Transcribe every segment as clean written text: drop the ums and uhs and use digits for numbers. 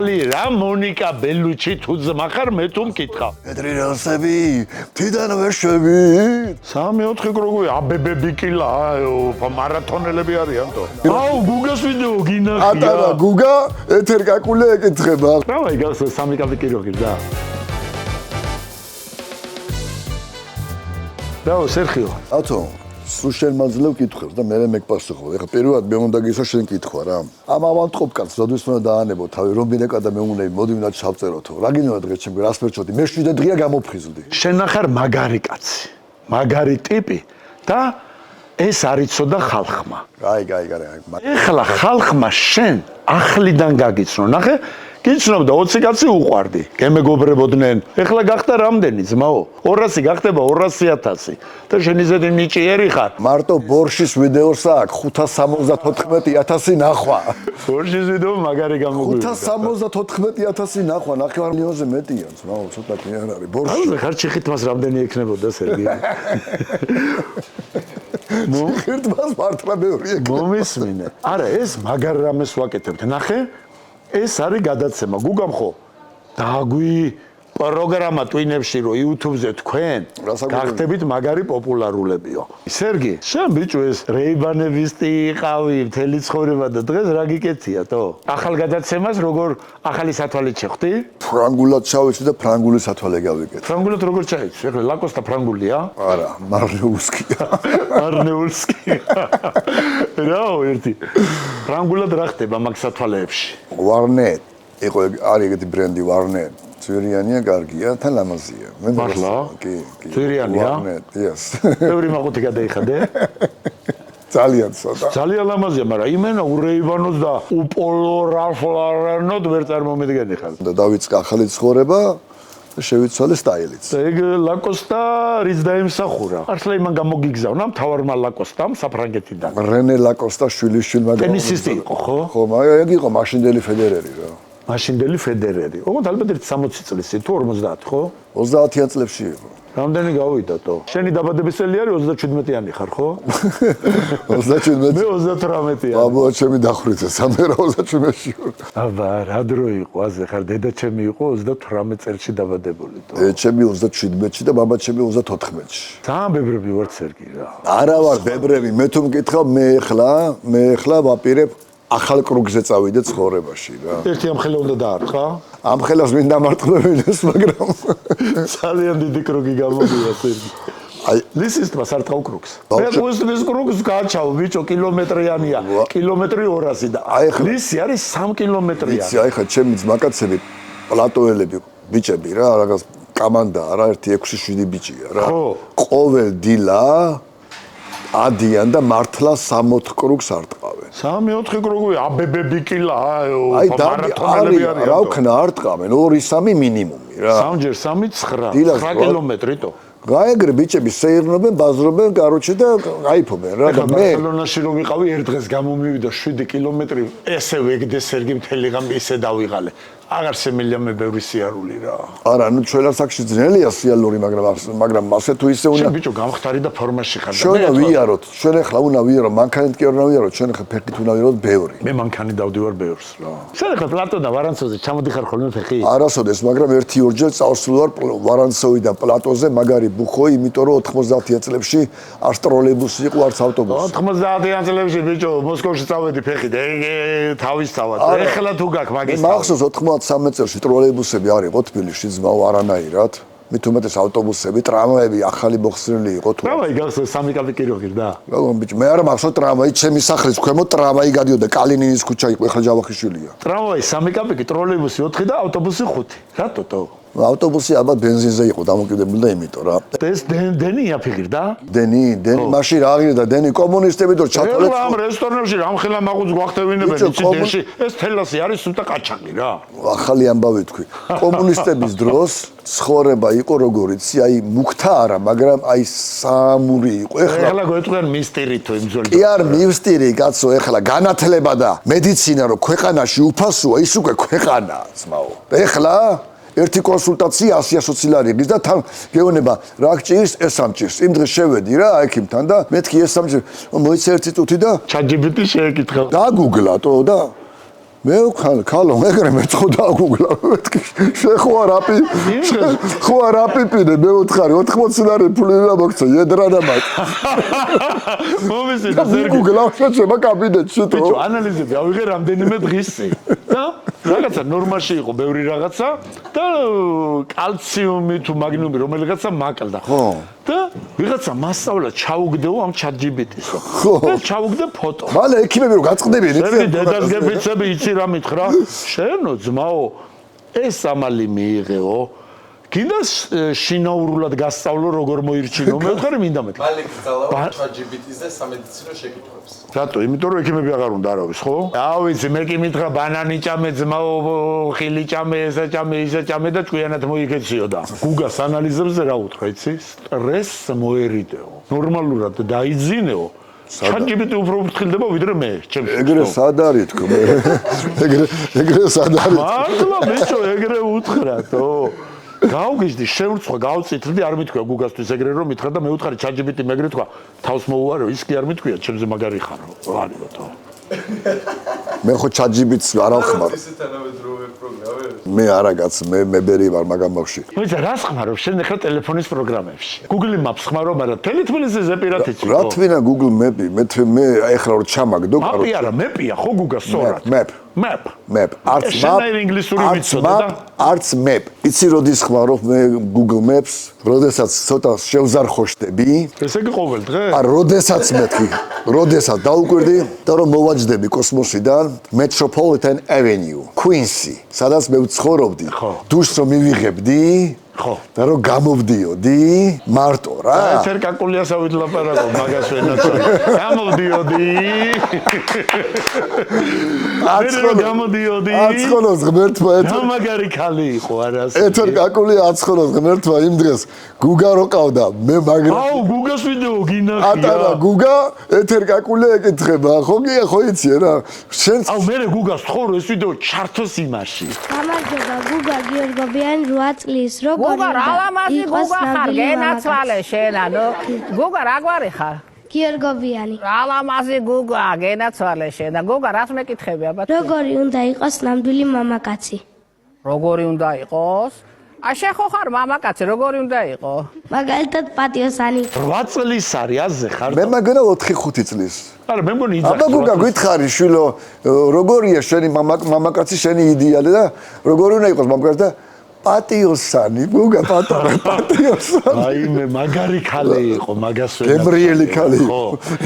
ახალი რა მონიკა ბელუჩი თუ ძმა ხარ მე თუ მკითხავ. პეტრი რელსები, თიდანვე შვები. 3-4 კროგი აბებები კილა, მარათონელები არიან თო. აუ გუგას ვიდეო გინახია. ატარა გუგა, ეთერ კაკულე ეკითხება. რა ვაიგავს 3 კროგი და. და სერხიო. ათო სულ შენ მაძლევ კითხავს და მე მეკპასუხო. ეხლა პირველად მე უნდა გისვა შენ კითხვა რა. ამავან ტყობკაც ზოდვის უნდა დაანებო თავი რომ მინეკა და მე უნდა მოდი უნდა ჩავწეროთო. რა გინდა დღეს ჩემი რას ფერჩოდი? მე 7 დღეა გამოფხიზლდი. შენ ახარ მაგარი კაცი. მაგარი ტიპი და ეს არიცოდა ხალხმა. აი. ეხლა ხალხმა შენ ახლიდან გაგიცნო. ნახე გიცნობდა 20 კაცი უყვარდი, გემეგობრებოდნენ. ეხლა გახდა რამდენი ძმაო? 200 გახდება 200,000 და შენ ისეთი ნიჭიერი ხარ. მარტო ბორშის ვიდეოს აქვს 574,000 ნახვა. ბორშის ვიდეო მაგარი გამოგვივიდა. 574,000 ნახვა, ნახევარ მილიონზე მეტია, ძმაო, ცოტა კი არ არის. ბორში. აი, ხარ ჩიხით მას რამდენი ექნებოდა სერგი? ხერტმას მართლა მეორე ექნება. მომისმინე. არა, ეს მაგარ რამეს ვაკეთებთ. ნახე ეს არის გადაცემა. გუგამ ხო დაგვი პროგრამა ტვინებში რო YouTube-ზე თქვენ გახდებით მაგარი პოპულარულებიო. სერგი, შენ ბიჭო ეს რეიბანებისტი იყავი მთელი ცხოვრება და დღეს რა გიკეთია თო? ახალ გადაცემას როგორ ახალი სათვალით შეხვდი? ფრანგულად ჩავიცი და ფრანგული სათვალე გავიკეთე. ფრანგულად როგორ ჩაიცი? ეხლა ლაკოსტა ფრანგულია? არა, მარნეულსკია. მარნეულსკია. რაო ერთი. ფრანგულად რა ხდება მაგ სათვალეებში? ვარნე, იყო არის ეგეთი ბრენდი ვარნე. ძვირიანია, კარგია, თან ლამაზია. მე მართლა? კი. ძვირიანია? ვარნე, yes. ბევრი მაყუთი გადაიხადე? ძალიან ცოტა. ძალიან ლამაზია, მაგრამ იმენა ურეიბანოს და უპოლო რალფლარენოდ ვერ წარმომედგენი ხარ. და დავიწყე ახალი ცხოვრება და შევიცვალე სტაილიც. და ეგ ლაკოსტა რის დაიმსახურა? ახლა იმან გამოგიგზავნა მთავარმა ლაკოსტამ საფრანგეთიდან. რენე ლაკოსტა შვილიშვილმა ტენისისტი იყო, ხო? ხო, ეგ იყო მაშინდელი ფედერერი რა. მაშინდელი ფედერერი. ოღონდ ალბათ 60 წლის თუ 50, ხო? 30-იან წლებში იყო. რამდენი გავიდა თო? შენი დაბადების წელი არის 37-იანი ხარ, ხო? 37. მე 38-იანი. ბაბუა ჩემი დახვრიტე, სამერა 37-ში. აბა, რა დრო იყო? აზე ხარ, დედა ჩემი იყო 38 წელში დაბადებული თო. ჩემი 37-ში და ბაბა ჩემი 34-ში. ძალიან ბებრები ვარ სერგი რა. არა ვარ ბებრები, მე თუ მკითხავ, მე ეხლა ვაპირებ ახალ კრუგზე წავიდე ცხოვრებაში რა. ერთი ამხელა უნდა დაარტყა? ამ ხელას მინდა მარტყმევინეს, მაგრამ ძალიან დიდი კრუგი გამოდია სერგი. აი, ლისის თვას არტყავ კრუგს. მე ყურის კრუგს გაჩავ, ბიჭო, კილომეტრიანია, კილომეტრი 200 და ლისი არის 3 კილომეტრიანი. იცი, აი ხა ჩემი ძმაკაცები, პლატოელები, ბიჭები რა, რაღაც კამანდაა რა, 1-6-7 ბიჭია რა. ყოველ დილა ადიან და მართლა 60 კრუგს არტყავენ. 3-4 კრუგი აბებები კილა, აი მარათონელები არიან. რა ვქნა არტყავენ 2-3 მინიმუმი რა. 3-ჯერ 3 9 კილომეტრი თო. გაეგრე ბიჭები სეირნობენ, ბაზრობენ, კაროჩე და გაიფობენ რა და მე ბარსელონაში რომ ვიყავი ერთ დღეს გამომივიდა 7 კილომეტრი, ესე ვეგდე სერგი მთელი ღამე ისე დავიღალე. აღარ შემიძლია მე ბევრი სიარული რა. არა, ნუ ჩვენას აქში ძნელია სიარული, მაგრამ ასე თუ ისე უნდა. შენ ბიჭო გამხდარი და ფორმაში ხარ და ჩვენ ვიაროთ, ჩვენ ახლა უნდა ვიარო, მანქანით კი არ უნდა ვიაროთ, ჩვენ ახლა ფეხით უნდა ვიაროთ ბევრი. მე მანქანი დავდივარ ბევრს რა. შენ ახლა პლატო და ვარანცოზე ჩამოდიხარ ხოლმე ფეხით? არასოდეს, მაგრამ 1-2 წავსულ ვარ ვარანცოვიდან პლატოზე, მაგარი ბუხო, იმიტომ რომ 90-იან წლებში არც ტროლეიბუსი იყო, არც ავტობუსი. 90-იან წლებში ბიჭო, მოსკოვში წავედი ფეხით, თავისთავად. ეხლა თუ გაქვს მაგის. მახსოვს 93 წელს ტროლეიბუსები არ იყო თბილისში, ძმაო, არანაირად. მით უმეტეს ავტობუსები, ტრამვაები ახალი მოხსნილი იყო თუ. ტრამვაი გახსოვს 3 კილომეტრი გირდა. რა ბიჭო, მე არ მახსოვს ტრამვაი, ჩემი სახლის ქვემოთ ტრამვაი გადიოდა, კალინინის ქუჩა იყო, ეხლა ჯავახიშვილია. ტრამვაი 3 კილომეტრი, ტროლეიბუსი 4 და ავტობუსი 5. რატო თო? ავტობუსი ალბათ ბენზინზე იყო დამოკიდებული და იმიტომ რა. ეს დენია ფიგირდა? დენი, მაშინ რა აღირდა დენი კომუნისტები თუ ჩათვალეთ. ამ რესტორნებში რამხელა მაღუც გვახტევინებენ იცი ეს თელასი არის სულტა კაჩაკი რა. ახალი ამბავი თქვი. კომუნისტების დროს ცხოვრება იყო როგორიც, აი მუქთა არა, მაგრამ აი საამური იყო. ეხლა გვეტყვიან მისტერი თუ იმძოლი. კი არ მისტერი კაცო, ეხლა განათლება და მედიცინა რო ქვეყანაში უფასოა, ის უკვე ქვეყანაა, ძმაო. ეხლა ერთი კონსულტაცია 100 ლარი ღირს და თან გეუბნება რა გჭირს ეს ამჭირს. იმ დღეს შევედი რა ექიმთან და მეთქი ეს ამჭირს. მოიცა ერთი წუთი და ChatGPT შეეკითხა. გაგუგლატო და მე ხალო მეგრე მე ხო დაგუგლა მეთქი შეხო არაპიპინე მე უთხარი 80 ლარი ფული რა მოგცა ედრანა მაგ მომისე და ზერგი გუგლა შეება კაბინეტში თო ბიჭო ანალიზები ავიღე რამდენიმე დღისზე და რაღაცა ნორმაში იყო ბევრი რაღაცა და კალციუმი თუ მაგნიუმი რომელიღაცა მაკლდა ხო და ვიღაცა მასწავლა ჩაუგდეო ამ ChatGPT-ს და ჩაუგდე ფოტო მალე ექიმები რო გაწყდებიან ზერგი დედას გეფიცები იცი რა მითხრა შენო ძმაო ეს ამალი მიიღეო კიდე შინაურულად გასწავლო როგორ მოირჩინო მე ვთხარი მინდა მეთქი მალე გძალავ ChatGPT-ზე სამედიცინო შეკითხვებს რატო იმიტომ რომ ექიმები აღარ უნდა არავის ხო ავიცი მე კი მითხრა ბანანი ჭამე ძმაო ხილი ჭამე ესა ჭამე ისა ჭამე და ჭკვიანად მოიქეციოდა გუგას ანალიზებზე რა უთხრა იცი სტრესს მოერიდეო ნორმალურად დაიძინეო ChatGPT უფრო ფრთხილდება ვიდრე მე ჩემს ეგრე სად არის თქო ეგრე სად არის მართლა ბიჭო ეგრე უთხრათო გავგიჟდი შეურცხვა გავწითლდი არ მithქვია გუგასთვის ეგრე რომ მითხრა და მე უთხარი ChatGPT მეგრე თქვა თავს მოუვარო ის კი არ მithქვია ჩემზე მაგარი ხარო არისო მე ხო ChatGPT-ს არ ავხმარ ისე თანამედროვე პროგრამები მე არა კაც მე ბერი ვარ მაგამ ბავში მოიცა რა ხმარო შენ ახლა ტელეფონის პროგრამებში Google Maps ხმარო მაგრამ თელეთბილისზე ზეპირად იცი რა თვითონ Google Map-ი მე ახლა რო ჩამაგდო მაპი არა მეპია ხო გუგას სწორად Map არც შენაირი ინგლისური ვიცოდა და არც Map იცი როდის ხმარო მე Google Maps როდესაც ცოტა შევზარხოშდები ესე იგი ყოველ დღე როდესაც მეთქი როდესაც დაუკვირდი და რომ მოვაჯდები კოსმოსიდან Metropolitan Avenue Quincy სადაც მე ვცხოვრობდი დუშს რომ მივიღებდი ხო და რომ გამოვდიოდი მარტო რა ეთერ კაკულიასავით ლაპარაკო მაგას ვენაცვალე გამოვდიოდი გამოდიოდი აცხონოს ღმერთმა ეთერ მაგარი ხალი იყო არას ეთერ კაკული აცხონოს ღმერთმა იმ დღეს გუგა რო ყავდა მე მაგრამ აუ გუგას ვიდეო გინახია ატარა გუგა ეთერ კაკული ეკითხება ხო გია ხო იცი რა შენ აუ მე გუგას თხოვრო ეს ვიდეო ჩართოს იმაში გამარჯობა გუგა გიორგობიანი 8 წლის როგორ გუგა რა ლამაზი გუგა ხარ გენაცვალე შენ ანუ გუგა რა გვარი ხარ გიორგობიანი რა ლამაზი გუგა გენაცვალე შენ და გუგა რას მეკითხები აბა როგორი უნდა იყოს ნამდვილი მამაკაცი როგორი უნდა იყოს ა შენ ხო ხარ მამაკაცი როგორი უნდა იყოს მაგალითად პატიოსანი 8 წლის არის აზე ხარ მე მაგანა 4-5 წლის არა მე მგონი იძახს აბა გუგა გითხარი შვილო როგორია შენი მამაკაცი შენი იდეალი და როგორი უნდა იყოს მამაკაცი და პატიოსანი გუგა პატიოსანი აი მე მაგარი ხალი იყო მაგას ვენა გემრიელი ხალი იყო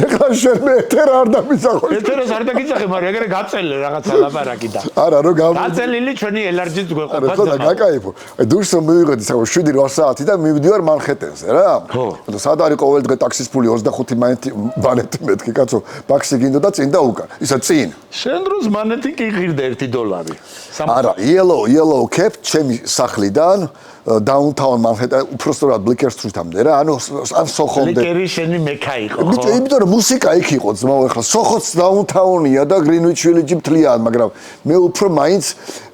ეხლა შენ მე ეთერ არ დამიცახო ეთერს არ დაგიცახე მაგრამ ეგრე გაწელე რაღაცა ლაპარაკი და არა რო გაწელილი ჩვენი ელარჯიც გვეყოფა ხო და გაკაიფო დუშს მივიღედი საკო 7-8 საათი და მივდივარ მანჰეტენზე რა და სად არის ყოველ დღე ტაქსის ფული 25 მანეთი მეთქი კაცო ბაქსი გინდო და წინ და უკან ისა წინ შენ დროს მანეთი კი ღირდა $1 არა yellow cap ჩემი სახლიდან downtown Manhattan უბრალოდ Bleecker Street-მდე რა ანუ ან სოხომდე ბლიკერი შენი მექა იყო ხო იმიტომ რომ მუსიკა იქ იყო ძმაო ეხლა სოხოც downtown-ია და Greenwich Village-ი მთლიან მაგრამ მე უფრო მაინც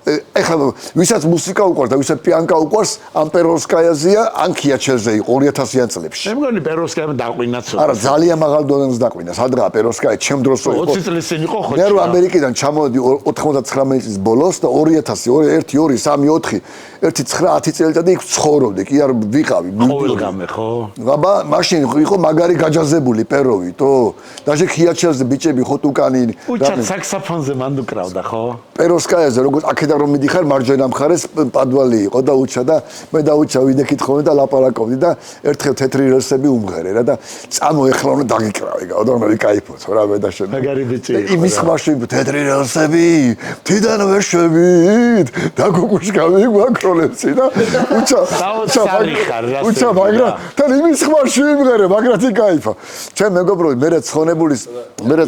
ეხლა ვისაც მუსიკა უყვარს და ვისაც პიანკა უყვარს ამ პეროვსკაიაზეა ან ქიაჩელზე იყო 2000-იან წლებში მე მგონი პეროვსკაიამ დაყვინაცო არა ძალიან მაღალ დონეზე დაყვინა სადღაა პეროვსკაია ჩემ დროსო იყო 20 წლის წინ იყო ხო მე რო ამერიკიდან ჩამოვედი 99 წლის ბოლოს და 2000 1 2 3 4 1 9 10 წელიწადი იქ ცხოვრობდი კი არ ვიყავი ყოველგამე ხო აბა მაშინ იყო მაგარი გაჯაზებული პეროვიტო დაჟე ქიაჩელზე ბიჭები ხოტუკანი უჩა საქსოფონზე მანდ უკრავდა ხო პეროვსკაიაზე როგორც აქედან რომ მიდიხარ მარჯვენა მხარეს პადვალი იყო და უჩა და მე დაუჩა ვიდექით ხოლმე და ლაპარაკობდი და ერთხელ თეთრი რელსები უმღერე რა და წამო ეხლა უნდა დაგიკრავე გავდო მე кайფოც რა მე და შენ მაგარი ბიჭი იმის ხმაში თეთრი რელსები თიდან ვეშებით და გუგუშკავი გვაქროლებში და უჩა მაგრამ თან იმის ხმაში იმღერე მაგრამ ი кайფა ჩემ მეგობროი მე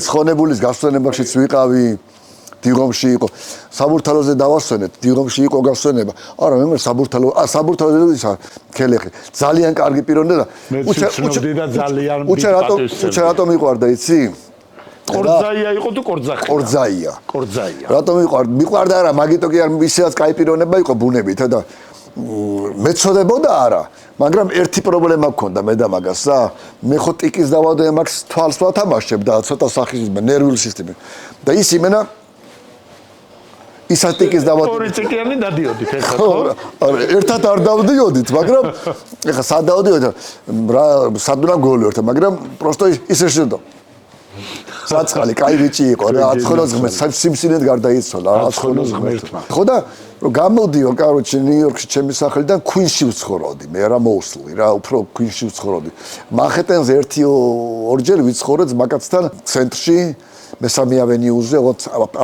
ცხონებულის გასვენებაშიც ვიყავი დიღომში იყო საბურთალოზე დავასვენეთ დიღომში იყო გასვენება არა მე საბურთალოზე ისა ქელეხი ძალიან კარგი პიროვნება უჩა რატომ მიყვარდა იცი კორძაია იყო თუ კორძახია კორძაია რატომ მიყვარდა არა მაგიტო კი არ ისედაც კაი პიროვნება იყო ბუნებით და მეწოდებოდა არა მაგრამ ერთი პრობლემა მქონდა მე და მაგას რა მე ხო ტიკის დავადე მაგს თვალს ვათამაშებ და ცოტა სახის ნერვული სისტემა და ის იმენა ისატიკის დავატოვე. ორი წიკიანი დადიოდით ეხლა ხო, არა, ერთად არ დავდიოდით, მაგრამ ეხლა სად დავდიოდით, სად უნდა გოლი, მაგრამ პროსტო ისე შედა. საწყალი, კაი ბიჭი იყო რა, აცხონოს ღმერთს, სიმსინედ გარდაიცვალა, აცხონოს ღმერთმა. ხო და რომ გამოდიო, კაროჩე, ნიუ-იორკში ჩემი სახელიდან Queens-ში ვცხოვრობდი, მე რა მოვსვლი რა, უფრო Queens-ში ვცხოვრობდი. მანჰეტენზე 1-2 ვიცხოვრე ძმაკაცთან ცენტრში, მესამე ავენიუზე,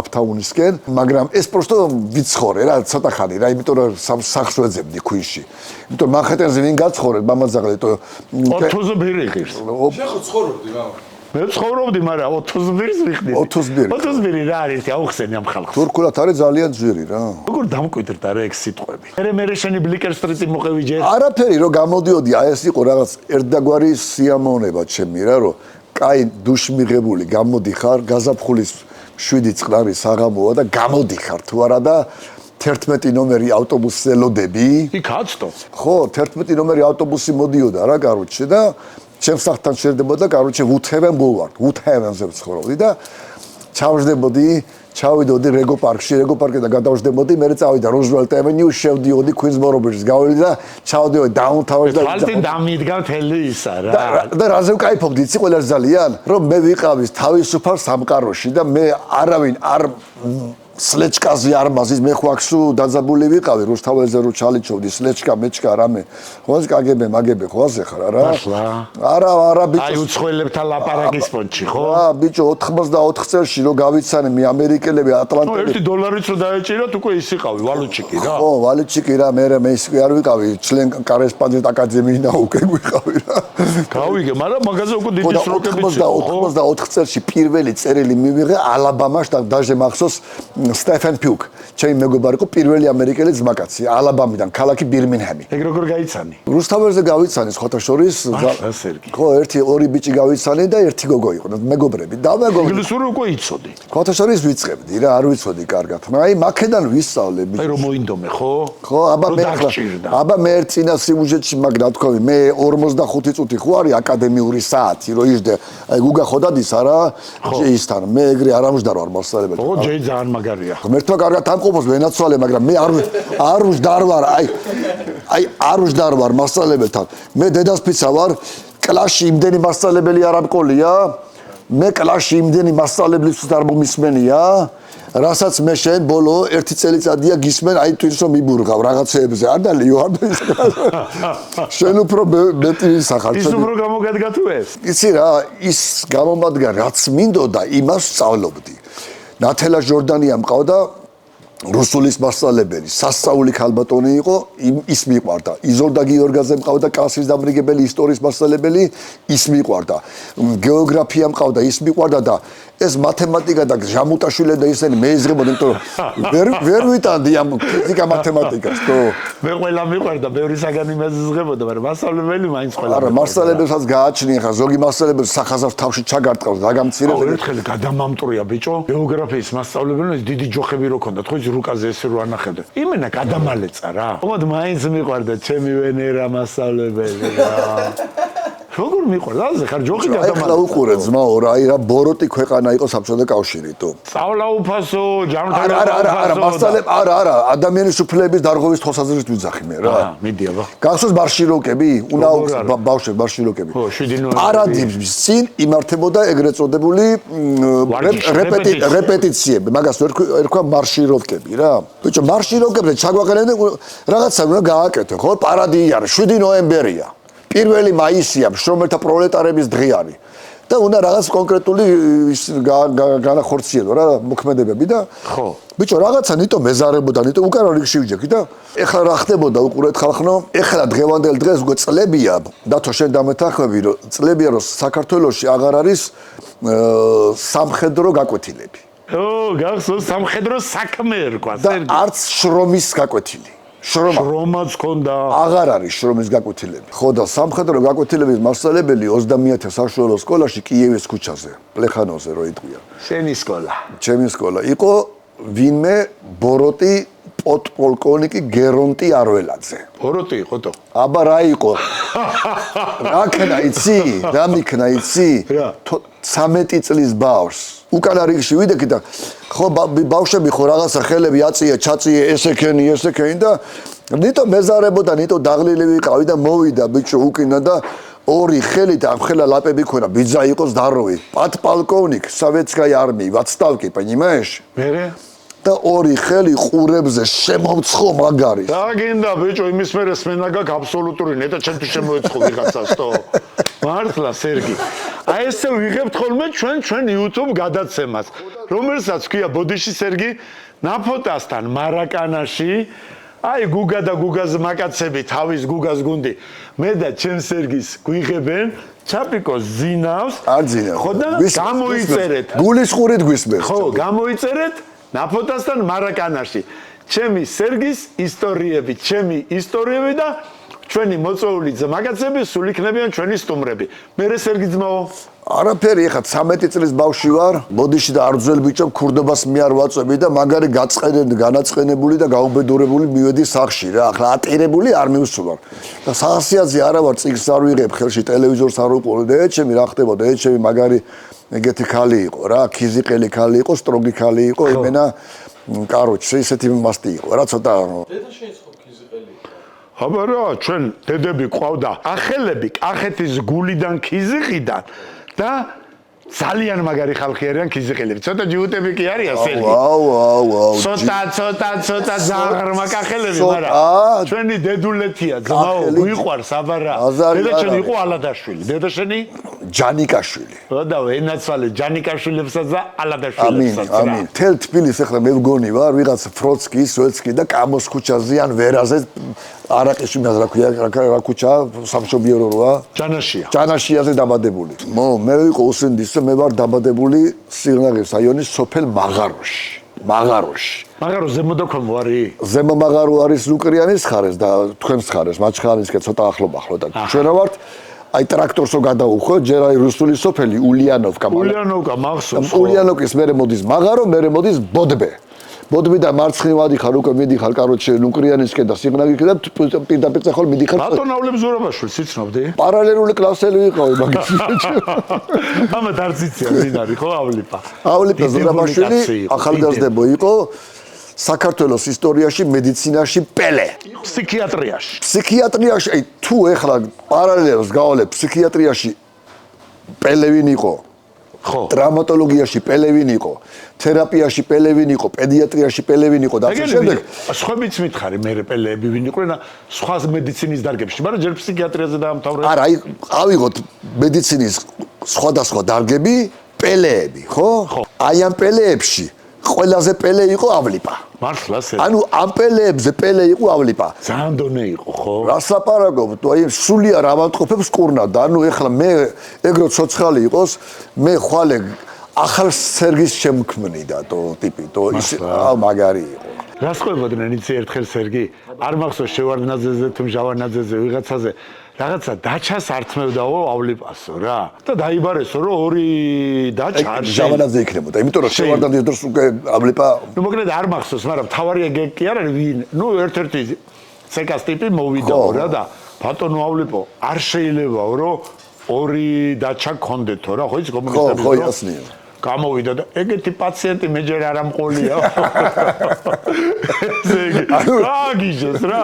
აპტაუნისკენ, მაგრამ ეს პროსტო ვიცხოვრე რა, ცოტა ხანი რა, იმიტომ რომ სახლს ვეძებდი Queens-ში. იმიტომ მანჰეტენზე ვინ გაცხოვრე, მამაძაღლე, 20 ბირი ღირს. შეხო ცხოვრობდი მამა. მე ცხოვრობდი, მაგრამ 20 ბირს ვიხდი. 20 ბირი. 20 ბირი რა არის, აუხსენი ამ ხალხს. თურქულად არის ძალიან ძვირი რა. როგორ დამკვიდრდა რა ეგ სიტყვები? მე შენი ბლიკერ სტრიტი მოყევი ჯერ. არაფერი რომ გამოდიოდი, აი ეს იყო რაღაც ერთდაგვარი სიამოვნება ჩემი რა, რომ კაი დუში მიღებული, გამოდიხარ, გაზაფხულის 7 წყნარი საღამოა და გამოდიხარ თუ არა და 11 ნომერი ავტობუსზე ელოდები. იქ აცტო. ხო, 11 ნომერი ავტობუსი მოდიოდა რა, კაროჩე და ჩემს სახთან შერდებოდა, კაროჩე ვუთჰევენ ბულვარდ, ვუთჰევენზე ვცხოვრობდი და ჩავიდოდი რეგო პარკში, რეგო პარკიდან გადავждებოდი, მე წავიდა რუზველტ ავენიუ, შევდიოდი Queensboro Bridge-ს, გაველი და ჩავდიოდი დაუნთაუნში და თვალწინ დამიდგა მთელი ისა რა. და რაზე ვკაიფობდი, იცი ყველას ძალიან, რომ მე ვიყავის თავისუფალ სამყაროში და მე არავინ არ სლეჩკაზე არ მაზის, მე ხوакსუ დაძაბული ვიყავი რუსთაველზე რო ჩალიჩოვდი სლეჩკა, მეჩკა რამე. ხო კაგებე, მაგებე ხოაზე ხარ რა. არა ბიჭო. აი უცხოელებთან ლაპარაკის პონჩი, ხო? ბიჭო 84 წელში რო გავიცანე მე ამერიკელები ატლანტელი. $1 რო დაეჭირათ, უკვე ის იყავი ვალუჩიკი რა. ხო, ვალუჩიკი რა, მე ის არ ვიყავი, ჩლენ კარეспондент აკადემიიდან უკვე ვიყავი რა. გავიგე, მაგრამ მაგაზე უკვე დიდი სროკები იყო. 84 წელში პირველი წერილი მივიღე ალაბამაში და დაჟე მახსოვს სტეფენ პიუკ, ჩემი მეგობარი იყო პირველი ამერიკელი ძმაკაცი, ალაბამიდან, ქალაქი ბირმინჰემი. ეგ როგორ გაიცანი? რუსთაველზე გავიცანი, სხვათა შორის. ხო, ორი ბიჭი გავიცანი და ერთი გოგო იყო, მეგობრები. ინგლისური უკვე იცოდი. სხვათა შორის ვიწყებდი რა, არ ვიცოდი კარგად. აი, მაქედან ვისწავლე ბიჭო. აი რომ მოინდომე, ხო? ხო, აბა მე წინა სიუჟეტში მაგ რა თქვა, მე 45 წუთი ხო არის აკადემიური საათი, რომ იждე. აი, გუგა ხო დადის არა? ჯეისთან, მე ეგრე არ ამждარ ვარ მასწავლებელი. ხო, ჯეი ძალიან მაგარია. ღმერთმა კარგად ამყოფოს ვენაცვალე, მაგრამ მე არ ვждარ ვარ, არ ვждარ ვარ მასწავლებელთან. მე დედასფიცა ვარ, კლასში იმდენი მასწავლებელი არ ამყოლია, მე კლასში იმდენი მასწავლებლის არ მომისმენია, რასაც მე შენ ბოლო 1 წელიწადია გისმენ, აი თვითონ რომ მიბურღავ რაღაცეებზე, არ დალიო, არ ის. შენ უფრო მეტი სახარ. ის უფრო გამოგადგა თუ ეს? იცი რა, ის გამომადგა რაც მინდოდა, იმას სწავლობდი. ნათელა ჟორდანია მყავდა რუსულის მასწავლებელი, სასწაული ქალბატონი იყო, ის მიყვარდა. იზოლდა გიორგაძე მყავდა კლასის დამრიგებელი, ისტორიის მასწავლებელი, ის მიყვარდა. გეოგრაფია მყავდა, ის მიყვარდა და ეს მათემატიკა და ჟამუტაშვილი და ისინი მეიზღებოდნენ, იმიტომ რომ ვერ ვიტანდი ამ ფიზიკა მათემატიკას, ხო. მე ყველა მიყვარდა, ბევრი საგანი მეზღებოდა, მაგრამ მასწავლებელი მაინც ყველა. არა, მასწავლებელსაც გააჩნია ხა, ზოგი მასწავლებელი სახაზავს თავში ჩაგარტყავს, დაგამცირებს. ერთხელ გადამამტრია ბიჭო, გეოგრაფიის მასწავლებელი დიდი ჯოხები რო ქონდა, ხო ის რუკაზე ესე რო ანახებდა. იმენა გადამალეცა რა. თუმცა მაინც მიყვარდა ჩემი ვენერა მასწავლებელი რა. როგორ მიყვარდა? აზე ხარ ჯოხი გადამალეცა. ახლა უყურე ძმაო რა, აი რა ბოროტი ქვეყანა იყო საბჭოთა კავშირი თუ. სწავლა უფასო, ჯანმრთელობა. არა, მასწავლებელი, არა, ადამიანის უფლების დარღვევის თვალსაზრისით ვიძახი მე რა. მიდი აბა. გახსოვს მარშიროკები? უნდა ბავშვები მარშიროკები. ხო, 7 ნოემბერი. პარადიგმის წინ იმართებოდა ეგრეთ წოდებული რეპეტიციები, მაგას ერქვა მარშიროკები რა. ბიჭო, მარშიროკებზე ჩაგვაყენებდნენ რაღაცა უნდა გააკეთო, ხო? პარადი არის, 7 ნოემბერია. 1 მაისია, შრომელთა პროლეტარების დღე არის. და უნდა რაღაც კონკრეტული განახორციელო რა მოქმედებები და ხო. ბიჭო, რაღაცა ნიტო მეზარებოდა, ნიტო უკანა რიგში ვიჯექი და ეხლა რა ხდებოდა უყურეთ ხალხნო, ეხლა დღევანდელ დღეს უკვე წლებია, დათო შენ დამეთანხმები, რომ წლებია, რომ საქართველოში აღარ არის სამხედრო გაკვეთილები. გახსოვს სამხედრო საქმე ერქვა, და არც შრომის გაკვეთილი. შრომაც ქონდა. აღარ არის შრომის გაკვეთილები. ხო და სამხედრო გაკვეთილების მასწავლებელი 20-ე საშუალო სკოლაში კიევის ქუჩაზე, პლეხანოზე რო იტყვია. შენი სკოლა. ჩემი სკოლა იყო ვინმე ბოროტი პოდპოლკოვნიკი გერონტი არველაძე. ბოროტი იყო თო. აბა რა იყო? რა ქნა იცი? რა მიქნა იცი? 13 წლის ბავშვს უკანა რიგში ვიდექი და ხო ბავშვები ხო რაღაცა ხელები აწია, ჩაწია, ესექენი და ნიტო მეზარებოდა, ნიტო დაღლილი ვიყავი და მოვიდა ბიჭო უკინა და ორი ხელით ამ ხელა ლაპები ქონა, ბიძა იყოს დაროვი. Подполковник советской армии, в отставке, понимаешь? მერე და ორი ხელი ყურებზე შემომცხო მაგარი. და გინდა ბიჭო იმის მერე სმენა გაქვს აბსოლუტური ნეტა ჩემთვის შემოეცხო ვიღაცას თო მართლა სერგი აი ესე ვიღებთ ხოლმე ჩვენ YouTube გადაცემას რომელსაც ქვია ბოდიში სერგი ნაფოტასთან მარაკანაში აი გუგა და გუგას მაკაცები თავის გუგას გუნდი მე და ჩემ სერგის გვიღებენ ჩაპიკოს ზინავს არ ძინავს ხო და გამოიწერეთ გულისხმურით გვისმენთ ხო გამოიწერეთ ნაფოტასთან მარაკანაში ჩემი სერგის ისტორიები ჩემი ისტორიები და ჩვენი მოწვეული მაგაცები სულ იქნებიან ჩვენი სტუმრები მე სერგი ძმაო არაფერი ეხა 13 წლის ბავშვი ვარ ბოდიში და არძველ ბიჭო ქურდობას მე არ ვაწვევი და მაგარი განაწყენებული და გაუბედურებული მივედი სახში რა ახლა ატირებული არ მივსულარ და საასიაძე არა ვარ წიგს არ ვიღებ ხელში ტელევიზორს არ უყურებ და ეჩემი რა ხდებოდა ეჩემი მაგარი ეგეთი ხალი იყო რა ქიზიყელი ხალი იყო სტროგი ხალი იყო იმენა კაროჩ ესეთი მასტი იყო რა ცოტა დედა შეიძლება ქიზიყელი აბა რა ჩვენ დედები ყავდა ახელები კახეთის გულიდან ქიზიყიდან და ძალიან მაგარი ხალხი არიან ქიზიყელები ცოტა ჯიუტები კი არიან სერგი აუ ცოტა ზაღრმა კახელები მაგრამ ჩვენი დედულეთია ძმაო გვიყვარს აბარა დედა შენი იყო ალადაშვილი დედა შენი ჯანიკაშვილი და ენაცვალე ჯანიკაშვილებსაც და ალადაშვილებსაც ამინ თელ თბილისს ახლა მე ვგონი ვარ ვიღაც ფროცკი სვეცკი და კამოს ქუჩაზე ან ვერაზე არაყიში რა ქვია რა ქუჩა სამშობიარო როა ჯანაშიაზე დაბადებული მე ვიყო უსინდის მე ვარ დაბადებული სიღნაღის რაიონის სოფელ მაღაროში ზემო და ქვემო არის ზემო მაღარო არის ლუკრიანის ხარეს და თქვენს ხარეს მაჩხარისკენ ცოტა ახლო და ჩვენ ვართ აი ტრაქტორსო გადაუხო ჯერ აი რუსული სოფელი ულიანოვკა მახსოვს ულიანოვკის მერე მოდის მაღარო მერე მოდის ბოდბე და მარცხნივად იხარ უკვე მიდიხარ კაროჩე ლუკრიანისკენ და სიღნაღისკენ და პირდაპირ წახვალ მიდიხარ ბატონავლებ ზურაბაშვილს იცნობდი პარალელური კლასელი ვიყავი მაგის ამა დარწიცია ვინ არის ხო ავლიპა ზურაბაშვილი ახალგაზრდებო იყო საქართველოს ისტორიაში მედიცინაში პელე ფსიქიატრიაში აი თუ ეხლა პარალელს გავალებ ფსიქიატრიაში პელე ვინ იყო ხო ტრამატოლოგიაში პელე ვინ იყო თერაპიაში პელე ვინ იყო პედიატრიაში პელე ვინ იყო და ასე შემდეგ სხვებიც მითხარი მე პელეები ვინ იყვნენ სხვა მედიცინის დარგებში მაგრამ ჯერ ფსიქიატრიაზე დაამთავრე არა აი ავიღოთ მედიცინის სხვადასხვა დარგები პელეები ხო აი ამ პელეებში ყველაზე პელე იყო ავლიპა მართლა ანუ ამ პელეებზე პელე იყო ავლიპა ძალიან დონე იყო ხო რასაპარაგობ თუ აი სულიერ ავადმყოფებს კურნავდა ანუ ეხლა მე ეგრო ცოცხალი იყოს მე ხვალე ახალ სერგის შემქმნი და თო ტიპი თო ის მაგარი იყო რას ყვებოდნენ იცი ერთხელ სერგი არ მახსოვს შევარდნაძეზე თუ ჟავარნაძეზე ვიღაცაზე რაღაცა დაჩას ართმევდაო ავლიპასო რა და დაიბარესო რომ ორი დაჩა არ ჟავარნაძე იქნებოდა იმიტომ რომ შევარდნაძის დროს უკვე ავლიპა ნუ მოკლედ არ მახსოვს მაგრამ თავარია კი არა ვინ ნუ ერთ-ერთი ცეკას ტიპი მოვიდაო რა და ბატონო ავლიპო არ შეიძლებაო რომ ორი დაჩა გქონდეთო რა ხო იცი კომუნისტების ხო იასნია გამოვიდა და ეგეთი პაციენტი მე ჯერ არ ამყოლია. აგიჟეს რა.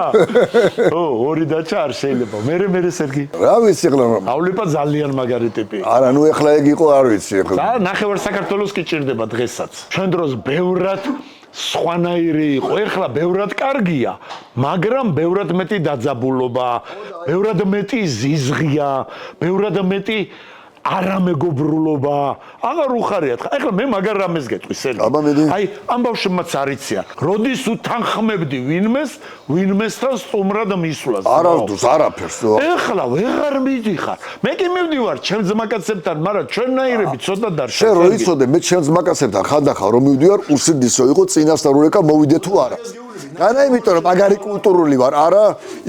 ორი დაჩა არ შეიძლება. მე სერგი. რა ვიცი ახლა რომ ავლიპა ძალიან მაგარი ტიპი. არა, ნუ ახლა ეგ იყო არ ვიცი ახლა. და ნახევარ საქართველოს კი ჭირდება დღესაც. ჩვენ დროს ბევრად სხვანაირი იყო. ეხლა ბევრად კარგია, მაგრამ ბევრად მეტი დაძაბულობა, ბევრად მეტი ზიზღია, ბევრად მეტი არამეგობრულობა. აღარ უხარიათ. ეხლა მე მაგარ რამეს გეტყვი სერგი. აი, ამ ბავშვებმაც არიციან. როდის უთანხმებდი ვინმესთან სტუმრად მისვლას. არასდროს არაფერს. ეხლა ვეღარ მიდიხარ. მე კი მივდივარ ჩემ ძმაკაცებთან, მაგრამ ჩვენნაირები ცოტა დარჩა. შენ რო იცოდე მე ჩემ ძმაკაცებთან ხანდახან რომ მივდივარ, უსინდისო იყო წინასწარ მოვიდე თუ არა. განა იმიტომ რომ მაგარი კულტურული ვარ, არა,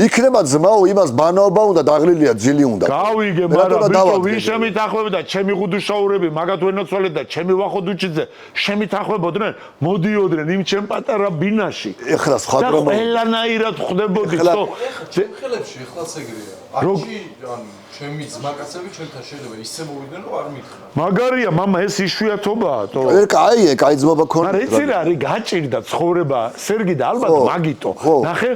იქნება ძმაო, იმას ბანაობა უნდა დაღლილია, ძილი უნდა. გავიგე, მაგრამ ბიჭო, ვინ შემითანხმებდა, ჩემი ხუდუშაურები, მაგათ ვენოცვალე და ჩემი ვახოდუჩიძე, შემითანხმებოდნენ, მოდიოდნენ იმ ჩემ პატარა ბინაში. ეხლა სხვა დრომა. ყველანაირად ხვდებოდით, ხო? ხელებში ეხლაც ეგრეა. არჩი, ანუ ჩემი ძმაკაცები ჩვენთან შეიძლება ისე მოვიდნენ რომ არ მითხრა. მაგარია მამა ეს იშვიათობაა თო. კაი ძმობა ქონდა. მაგრამ იცი რა არის გაჭირდა ცხოვრება სერგი და ალბათ მაგიტო. ნახე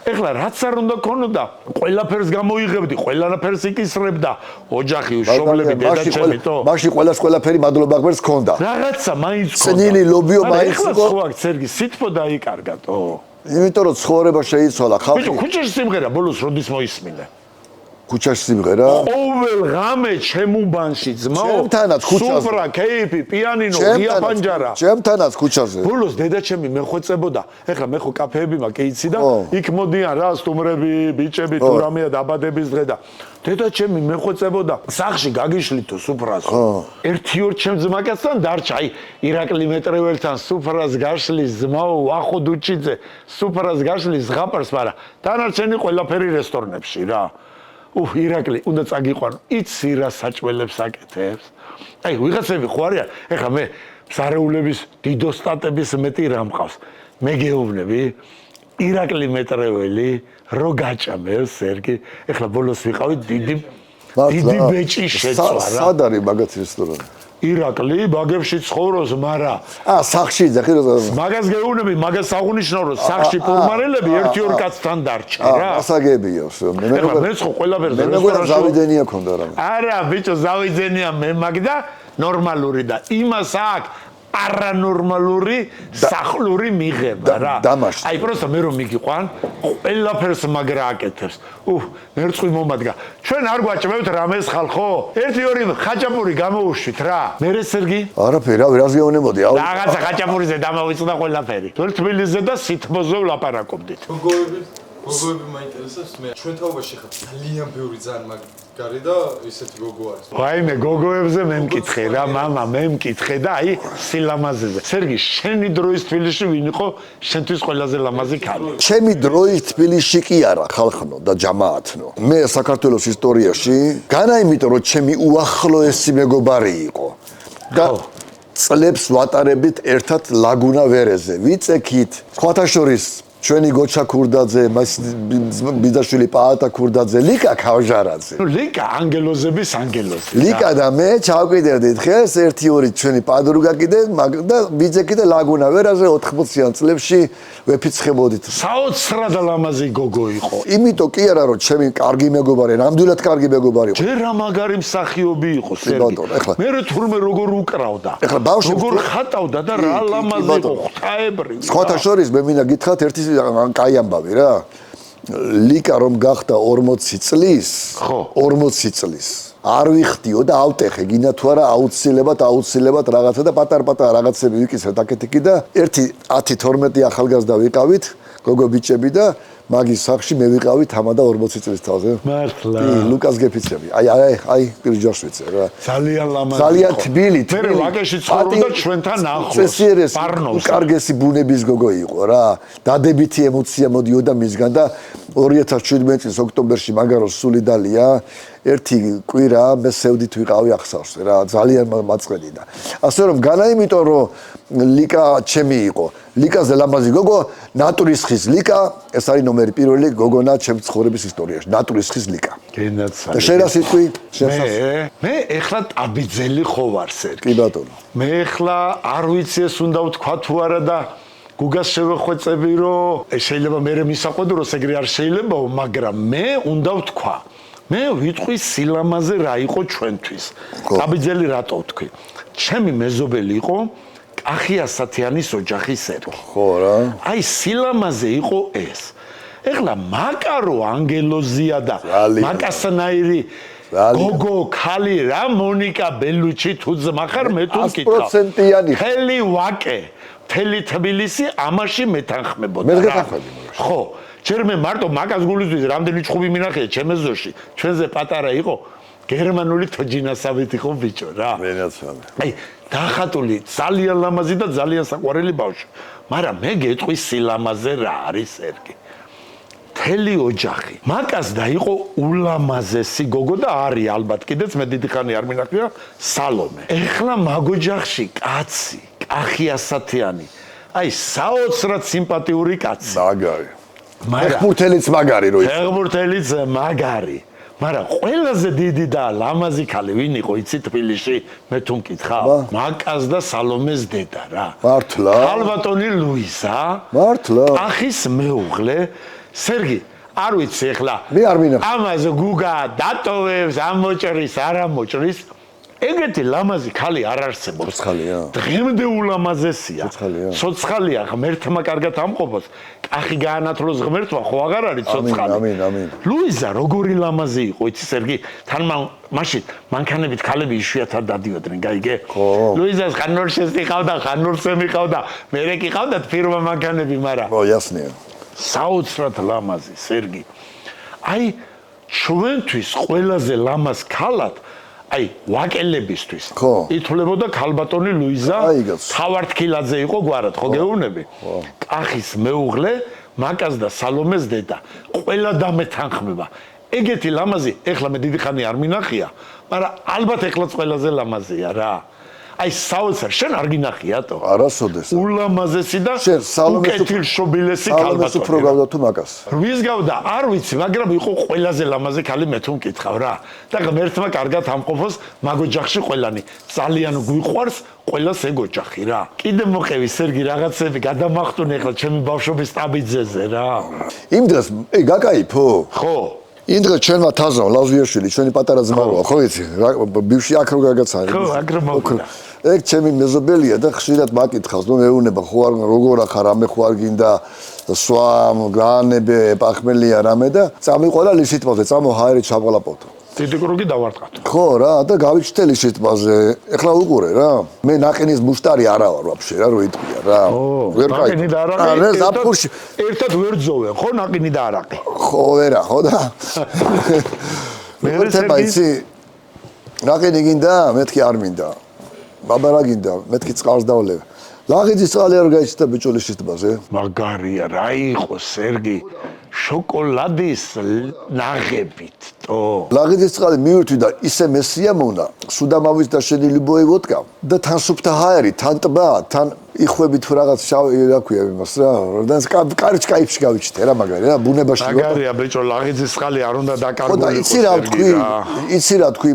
ეხლა რაც არ უნდა ქონოდა ყველაფერს გამოიღებდი, ყველაფერს იკისრებდა ოჯახი, შობლები, დედაჩემი თო. მაშინ ყველაფერი მადლობა ღმერთს ქონდა. რაღაცა მაინც ქონდა. წნილი ლობიო მაინც იყო. ეხლა სხვა სერგი სითბო დაიკარგა თო. იმიტომ რომ ცხოვრება შეიცვალა ხალხი. ბიჭო ქუჩაში სიმღერა ბოლოს როდის მოისმინე? ქუჩაში სიმღერა? ყოველ ღამე ჩემუბანში ძმაო. ჩემთანაც ქუჩაზე. სუფრა, კეიფი, პიანინო, დიაპანჯარა. ჩემთანაც ქუჩაზე. ბოლოს დედაჩემი მეხვეწებოდა. ეხლა მე ხო კაფეები მაკეიცი და იქ მოდიან რა სტუმრები, ბიჭები, თუ რამეა დაბადების დღე და დედაჩემი მეხვეწებოდა. სახში გაგიშლითო სუფრას. ერთი ორ ჩემ ძმაკაცთან დარჩა. აი ირაკლი მეტრეველთან სუფრას გაშლის ძმაო, ვახო დუჩიძე სუფრას გაშლის ზღაპარს, მაგრამ დანარჩენი ყველაფერი რესტორნებში რა. ირაკლი უნდა წაგიყვანო. იცი რა საჭველებს აკეთებს? აი ვიღაცები ხო არიან? ეხლა მე მსარეულების დიდოსტატების მეტი რა მყავს. მე გეუბნები ირაკლი მეტრეველი რო გაჭამებს სერგი. ეხლა ბოლოს ვიყავით დიდი ბეჭი შეცვა რა. სად არის მაგათი რესტორანი? ირაკლი ბაგებში ცხოვრობს, მარა სახში ძახი მაგას გეუბნები, მაგას აღუნიშნავ რომ სახში პორმარელები ერთი ორ კაცთან დარჩა რა. ასაგებია მეც ხო ყველაფერს რესტორანში ზავიძენია ქონდა რა. არა ბიჭო ზავიძენია მე მაგ და ნორმალური და იმას აქ არანორმალური სახლური მიღება რა. აი პროსტა მე რომ მიგიყვან ყველაფერს მაგრა აკეთებს. მერწყვი მომადგა. ჩვენ არ გვაჭმევთ რამეს ხალხო? ერთი ორი ხაჭაპური გამოუშვით რა. მერე სერგი? არაფერი, რას გეუბნებოდი? რაღაცა ხაჭაპურიზე დამოვიწყდა ყველაფერი. თორე თბილისზე და სითბოზე ვლაპარაკობდით. გოგოები მაინტერესებს მე. ჩვენ თაობაში ხარ ძალიან ბევრი ძალიან მაგარი და ისეთი გოგო არის. ვაიმე გოგოებზე მე მკითხე რა მამა მე მკითხე და აი სილამაზეზე. სერგი შენი დროის თბილისში ვინ იყო შენთვის ყველაზე ლამაზი ქალი? ჩემი დროის თბილისში კი არა ხალხნო და ჯამაათნო. მე საქართველოს ისტორიაში განა იმიტომ რომ ჩემი უახლოესი მეგობარი იყო და წლებს ვატარებით ერთად ლაგუნა ვერეზე. ვიწექით სხვათა შორის ჩვენი გოჩა ქურდაძე, ბიძაშვილი პაატა ქურდაძე, ლიკა ქავჟარაძე. ლიკა ანგელოზების ანგელოზი. ლიკა და მე ჩავკიდევდით ხეს ერთი ორი ჩვენი პადრუგა კიდე და ბიძე კიდე ლაგუნა ვერაზე 80-იან წლებში ვეფიცხებოდით. საოცრად ლამაზი გოგო იყო. იმიტომ კი არა რომ ჩემი კარგი მეგობარი, ნამდვილად კარგი მეგობარი იყო. ჯერ რა მაგარი მსახიობი იყო სერგი. მე თურმე როგორ უკრავდა. როგორ ხატავდა და რა ლამაზი იყო ღვთაებრივი. სხვათა შორის მე მინდა გითხრათ ერთი კაი ამბავი რა. ლიკა რომ გახდა 40 წლის, 40 წლის. არ ვიხდიო და ავტეხე, გინდა თუ არა აუცილებლად რაღაცა და პატარ-პატარა რაღაცები ვიკისრეთ აკეთიკი და ერთი 10-12 ახალგაზრდა ვიყავით, გოგო ბიჭები და მაგის სახში მე ვიყავით ამა და 40 წლის თავზე. მართლა. ლუკას გეფიცები. აი პირჯარს ვიცე რა. ძალიან ლამაზი. ძალიან თბილი. მე ვაკეში ცხოვრობდა ჩვენთან ახლოს. წესიერეს უკარგესი ბუნების გოგო იყო რა. დადებითი ემოცია მოდიოდა მისგან და 2017 წლის ოქტომბერში მაგაროს სული დალია. ერთი კვირა მე სევდით ვიყავი ახსავს რა ძალიან მაწყედი და ასე რომ განა იმიტომ რომ ლიკა ჩემი იყო ლიკაზე ლამაზი გოგო ნატურის ხის ლიკა ეს არის ნომერი პირველი გოგონა ჩემ ცხოვრების ისტორიაში ნატურის ხის ლიკა გენაცვალე და შენ რა სიტყვი მე ეხლა ტაბიძელი ხო ვარ სერგი კი ბატონო მე ეხლა არ ვიცი ეს უნდა ვთქვა თუ არა და გუგას შევეხვეწები რომ შეიძლება მე მისაყვედუროს ეგრე არ შეიძლება მაგრამ მე უნდა ვთქვა მე ვიტყვი სილამაზე რა იყო ჩვენთვის. ტაბიძელი რატო ვთქვი? ჩემი მეზობელი იყო კახიასათიანის ოჯახის სერგი. ხო რა. აი სილამაზე იყო ეს. ეხლა მაკარო ანგელოზია და მაკასნაირი გოგო ხალი რა მონიკა ბელუჩი თუ ძმახარ მე თუ მკითხავ. 100%-იანი. ხელი ვაკე. თელი თბილისი ამაში მეთანხმებოდა. მე გეთანხმები. ხო. ჯერ მე მარტო მაგას გულისთვის რამდენი ჭხუბი მინახია ჩემეზოში ჩვენზე პატარა იყო გერმანული თოჯინასავით იყო ბიჭო რა მენაცვალე აი დახატული ძალიან ლამაზი და ძალიან საყვარელი ბავშვი მაგრამ მე გეტყვი სილამაზე რა არის სერგი თელი ოჯახი მაგას და იყო ულამაზესი გოგო და არის ალბათ კიდეც მე დიდი ხანი არ მინახია სალომე ეხლა მაგ ოჯახში კაცი კახიასათიანი აი საოცრად სიმპათიური კაცი მაგარი ფეხბურთელიც მაგარი რო ფეხბურთელიც მაგარი მაგრამ ყველაზე დიდი და ლამაზი ქალი ვინ იყო იცი თბილისში მე თუ მკითხავ მაკას და სალომეს დედა რა მართლა ქალბატონი ლუიზა მართლა ახის მეუღლე სერგი არ ვიცი ახლა მე არ მინახავს ამაზე გუგა დატოვებს ამოჭრის არ ამოჭრის ეგეთი ლამაზი ქალი არ არსებობს ცოცხალია დღემდე ულამაზესია ცოცხალია ცოცხალია ღმერთმა კარგად ამყოფოს კახი გაანათლოს ღმერთმა ხო აღარ არის ცოცხალი ამინ ლუიზა როგორი ლამაზი იყო იცი სერგი თან მაშინ მანქანებით ქალები იშვიათად დადიოდნენ გაიგე ლუიზას ხანორშესტი ყავდა ხანორსემი ყავდა მერე კი ყავდათ ფირმა მანქანები მაგრამ ო ясნია საოცრად ლამაზი სერგი აი ჩვენთვის ყველაზე ლამაზ ქალად აი ვაკელებისთვის ითვლებოდა ქალბატონი ლუიზა თავართქილაძე იყო გვარად ხო გეუბნები კახის მეუღლე მაკას და სალომეს დედა ყველა დამეთანხმება ეგეთი ლამაზი ეხლა მე დიდი ხანი არ მინახია მაგრამ ალბათ ეხლაც ყველაზე ლამაზია რა აი საოცარ შენ არ გინახიათო არასოდეს ულამაზესი და უკეთილშობილესი ქალბატონი უფრო გავდა თუ მაკას ვის გავდა არ ვიცი მაგრამ იყო ყველაზე ლამაზი ქალი მე თუ მკითხავ რა და ღმერთმა კარგად ამყოფოს მაგ ოჯახში ყველანი ძალიან გვიყვარს ყველას ეგ ოჯახი რა კიდე მოყევი სერგი რაღაცები გადამახტუნე ახლა ჩემი ბავშვობის სტაბიძეზე რა იმ დროს გაკაიფო ხო იმ დღეს ჩვენმა თაზამ ლაზვიაშვილი ჩვენი პატარა ძმა როა ხო ვიცი ბივში აქ რო გაგაცანი ხო აქ რო მოვიდა ეგ ჩემი მეზობელია და ხშირად მაკითხავს ნუ მეუნება ხო არ როგორ ახარ რამე ხო არ გინდა სვამ განებე პახმელია რამე და წამიყვარა ლისიტმაზე წამო ჰაერი ჩაბღალაპავთო დიდი კრუგი დავარტყათ ხო რა და გავიჩნდე ლისიტმაზე ეხლა უყურე რა მე ნაყინის მუშტარი არა ვარ ვაფშე რა რო იტყვია რა ვერ კაი არა ზაფხულში ერთად ვერ ძოვენ ხო ნაყინი და არაყი ხო ვერა ხო და მე ვერცება იცი ნაყინი გინდა მეთქი არ მინდა ბაბა რა გინდა მეთქი წყალს დავლევ ლაღიძის წყალი არ გაიჩნდა ბიჭოლის სიტყვაზე მაგარია რა იყო სერგი შოკოლადის ნაღებით თო ლაღიძის წყალი მივირთვი და ისე მესიამოვნა სუდამავის და შენი ლიბოი ვოდკა და თან სუფთა ჰაერი თან ტბა თან იხვებით თუ რაღაც შავი რა ქვია იმას რა და კარჩ кайფში გავიჩნდე რა მაგარი რა ბუნებაში მაგარია ბიჭო ლაღიძის წყალი არ უნდა დაკარგულიყო და იცი რა თქვი